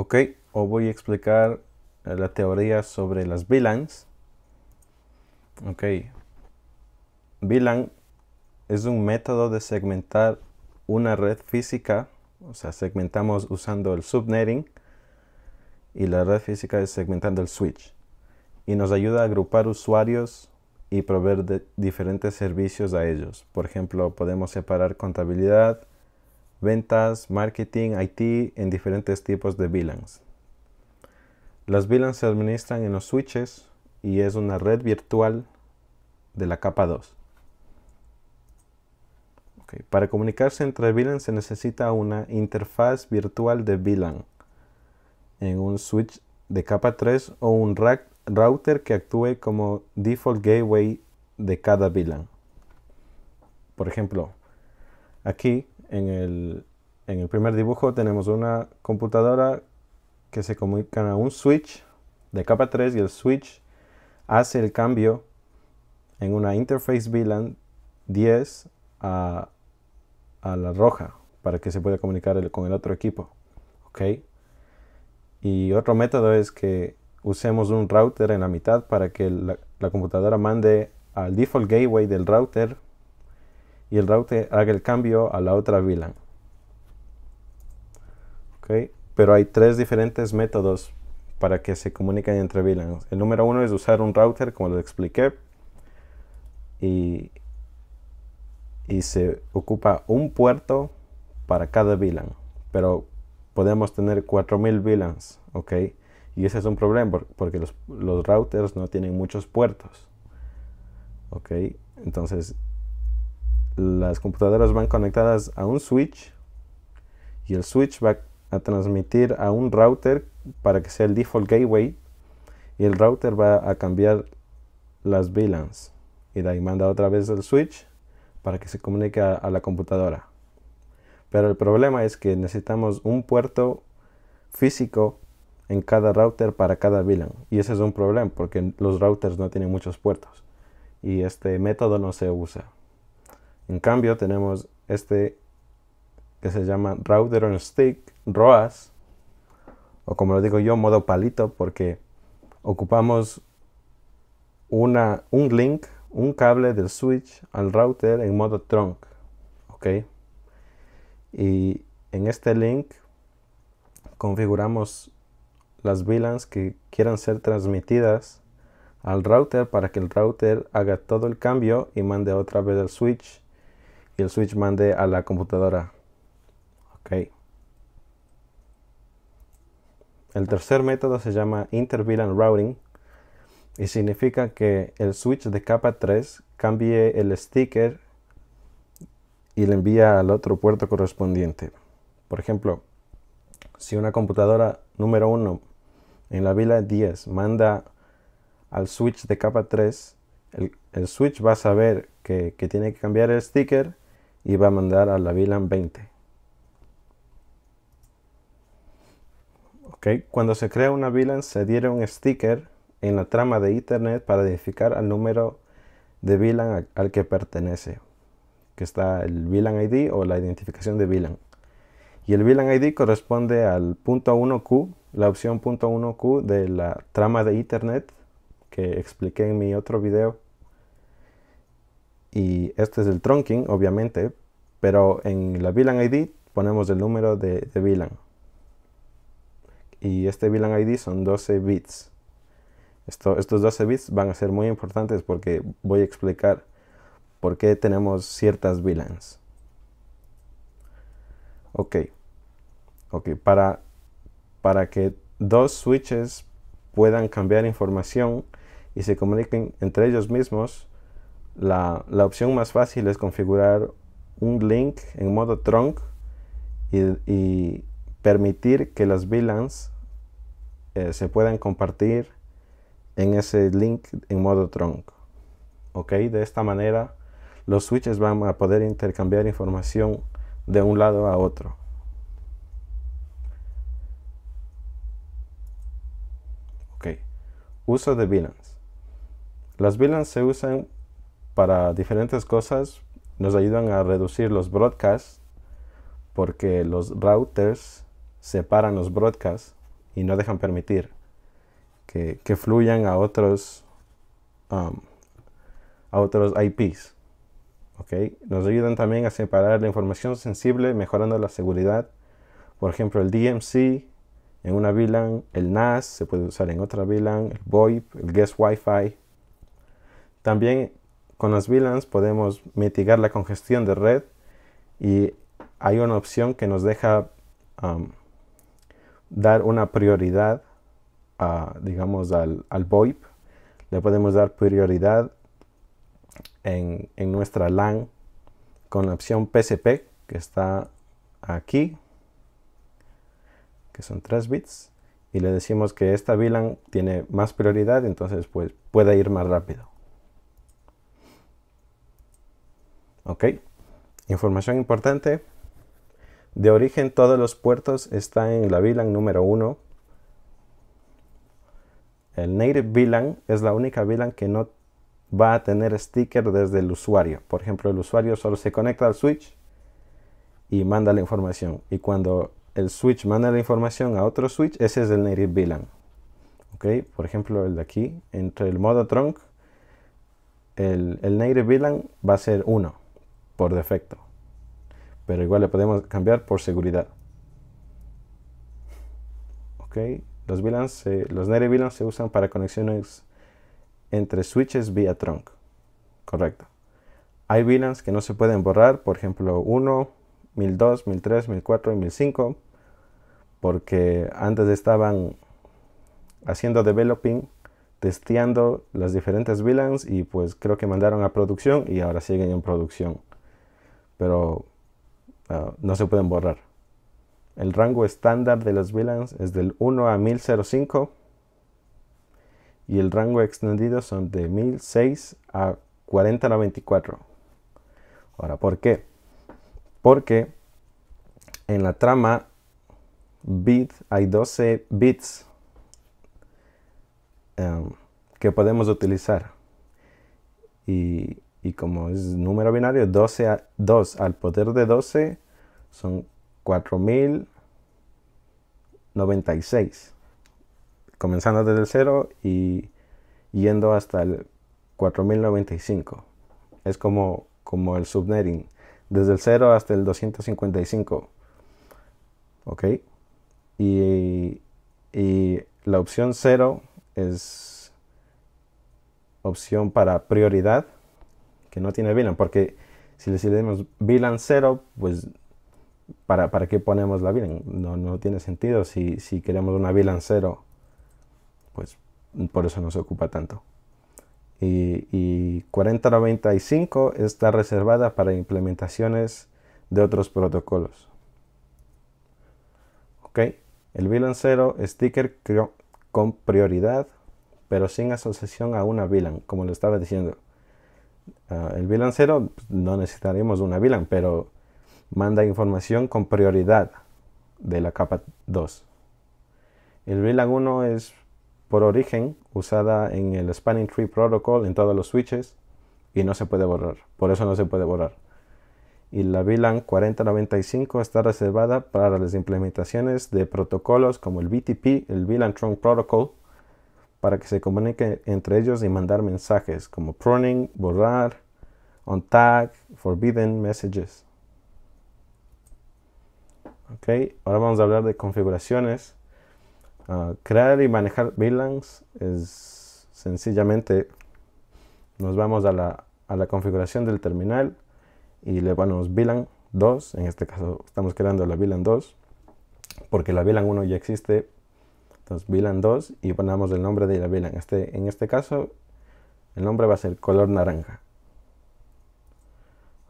Ok, hoy voy a explicar la teoría sobre las VLANs. Ok, VLAN es un método de segmentar una red física, o sea, segmentamos usando el subnetting y la red física es segmentando el switch. Y nos ayuda a agrupar usuarios y proveer de diferentes servicios a ellos. Por ejemplo, podemos separar contabilidad, ventas, marketing, IT en diferentes tipos de VLANs. Las VLANs se administran en los switches y es una red virtual de la capa 2. Para comunicarse entre VLANs se necesita una interfaz virtual de VLAN en un switch de capa 3 o un router que actúe como default gateway de cada VLAN. Por ejemplo, aquí en el primer dibujo tenemos una computadora que se comunica a un switch de capa 3 y el switch hace el cambio en una interface VLAN 10 a la roja para que se pueda comunicar con el otro equipo. Y otro método es que usemos un router en la mitad para que la computadora mande al default gateway del router y el router haga el cambio a la otra VLAN. Pero hay tres diferentes métodos para que se comuniquen entre VLANs. El número uno es usar un router, como lo expliqué, y se ocupa un puerto para cada VLAN, pero podemos tener 4000 VLANs, y ese es un problema porque los routers no tienen muchos puertos, entonces las computadoras van conectadas a un switch y el switch va a transmitir a un router para que sea el default gateway y el router va a cambiar las VLANs y de ahí manda otra vez el switch para que se comunique a la computadora. Pero el problema es que necesitamos un puerto físico en cada router para cada VLAN. Y ese es un problema porque los routers no tienen muchos puertos. Y este método no se usa. En cambio tenemos este que se llama Router on Stick, ROAS. O como lo digo yo, modo palito, porque ocupamos un link, un cable del switch al router en modo trunk. Y en este link configuramos las VLANs que quieran ser transmitidas al router para que el router haga todo el cambio y mande otra vez al switch y el switch mande a la computadora. El tercer método se llama Inter-VLAN Routing y significa que el switch de capa 3 cambie el sticker y le envía al otro puerto correspondiente. Por ejemplo, si una computadora número 1 en la VLAN 10 manda al switch de capa 3, el switch va a saber que tiene que cambiar el sticker y va a mandar a la VLAN 20. Cuando se crea una VLAN se adhiere un sticker en la trama de Ethernet para identificar al número de VLAN al que pertenece, que está el VLAN ID o la identificación de VLAN. Y el VLAN ID corresponde al punto 1Q, la opción punto 1Q de la trama de Ethernet que expliqué en mi otro video. Y este es el trunking, obviamente, pero en la VLAN ID ponemos el número de VLAN. Y este VLAN ID son 12 bits. Estos 12 bits van a ser muy importantes porque voy a explicar por qué tenemos ciertas VLANs. Para que dos switches puedan cambiar información y se comuniquen entre ellos mismos, la opción más fácil es configurar un link en modo trunk y permitir que las VLANs se puedan compartir en ese link en modo trunk. De esta manera los switches van a poder intercambiar información de un lado a otro. Uso de VLANs. Las VLANs se usan para diferentes cosas. Nos ayudan a reducir los broadcasts porque los routers separan los broadcasts y no dejan permitir que fluyan a otros IPs. ¿Okay? Nos ayudan también a separar la información sensible, mejorando la seguridad. Por ejemplo, el DMC en una VLAN, el NAS se puede usar en otra VLAN, el VoIP, el Guest Wi-Fi. También con las VLANs podemos mitigar la congestión de red, y hay una opción que nos deja dar una prioridad digamos al VoIP. Le podemos dar prioridad en nuestra LAN con la opción PCP, que está aquí, que son 3 bits, y le decimos que esta VLAN tiene más prioridad, entonces pues puede ir más rápido. Ok, información importante: de origen todos los puertos están en la VLAN número 1. El native VLAN es la única VLAN que no va a tener sticker desde el usuario. Por ejemplo, el usuario solo se conecta al switch y manda la información, y cuando el switch manda la información a otro switch, ese es el native VLAN. ¿Okay? Por ejemplo, el de aquí, entre el modo trunk, el native VLAN va a ser 1 por defecto, pero igual le podemos cambiar por seguridad. ¿Okay? Los native VLANs se usan para conexiones entre switches vía trunk. Correcto. Hay VLANs que no se pueden borrar, por ejemplo 1, 1002, 1003, 1004 y 1005, porque antes estaban haciendo developing, testeando las diferentes VLANs, y pues creo que mandaron a producción y ahora siguen en producción, pero no se pueden borrar. El rango estándar de las VLANs es del 1 a 1005, y el rango extendido son de 1006 a 4094. Ahora, ¿por qué? Porque en la trama bit hay 12 bits que podemos utilizar, y como es número binario, 2 al poder de 12 son 4096, comenzando desde el 0 y yendo hasta el 4095. Es como el subnetting, desde el 0 hasta el 255. ¿Ok? Y la opción 0 es opción para prioridad, que no tiene VLAN, porque si le decimos VLAN 0, pues ¿para qué ponemos la VLAN? No tiene sentido. Si queremos una VLAN 0, pues por eso no se ocupa tanto. Y 4095 está reservada para implementaciones de otros protocolos. Ok, el VLAN 0, sticker con prioridad, pero sin asociación a una VLAN, como lo estaba diciendo. El VLAN 0 no necesitaríamos una VLAN, pero manda información con prioridad de la capa 2. El VLAN 1 es por origen usada en el Spanning Tree Protocol en todos los switches y no se puede borrar, por eso no se puede borrar. Y la VLAN 4095 está reservada para las implementaciones de protocolos como el BTP, el VLAN Trunk Protocol, para que se comunique entre ellos y mandar mensajes como pruning, borrar, on tag, forbidden messages. Ok, ahora vamos a hablar de configuraciones. Crear y manejar VLANs es sencillamente, nos vamos a la configuración del terminal y le ponemos VLAN 2. En este caso estamos creando la VLAN 2 porque la VLAN 1 ya existe. Entonces VLAN 2 y ponemos el nombre de la VLAN. En este caso el nombre va a ser color naranja.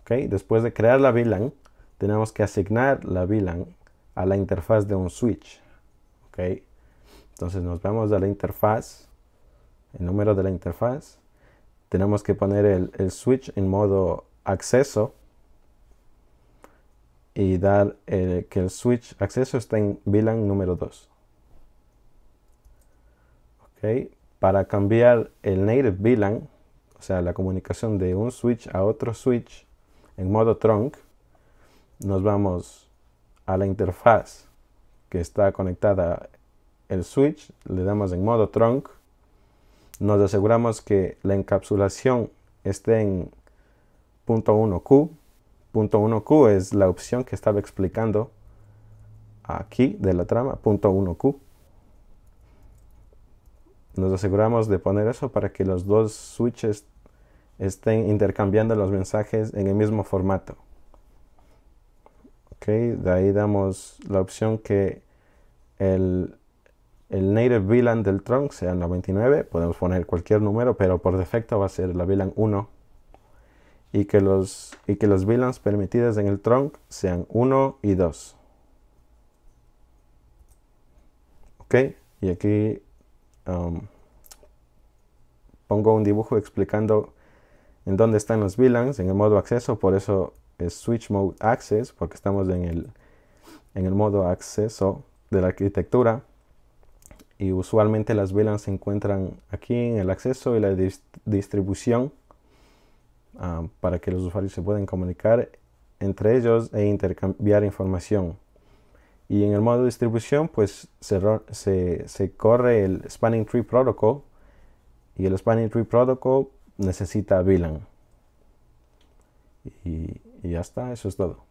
Okay. Después de crear la VLAN, tenemos que asignar la VLAN a la interfaz de un switch. Okay. Entonces nos vamos a la interfaz, el número de la interfaz. Tenemos que poner el switch en modo acceso y dar que el switch acceso está en VLAN número 2. Okay. Para cambiar el native VLAN, o sea, la comunicación de un switch a otro switch en modo trunk, nos vamos a la interfaz que está conectada el switch, le damos en modo trunk, nos aseguramos que la encapsulación esté en .1Q. .1Q es la opción que estaba explicando aquí de la trama, .1Q. Nos aseguramos de poner eso para que los dos switches estén intercambiando los mensajes en el mismo formato. Ok, de ahí damos la opción que el native VLAN del trunk sea 99. Podemos poner cualquier número, pero por defecto va a ser la VLAN 1. Y que los VLANs permitidos en el trunk sean 1 y 2. Ok, y aquí pongo un dibujo explicando en dónde están los VLANs en el modo acceso. Por eso es Switch Mode Access, porque estamos en el modo acceso de la arquitectura. Y usualmente las VLANs se encuentran aquí en el acceso y la distribución, para que los usuarios se puedan comunicar entre ellos e intercambiar información. Y en el modo distribución pues se corre el Spanning Tree Protocol, y el Spanning Tree Protocol necesita VLAN. Y ya está, eso es todo.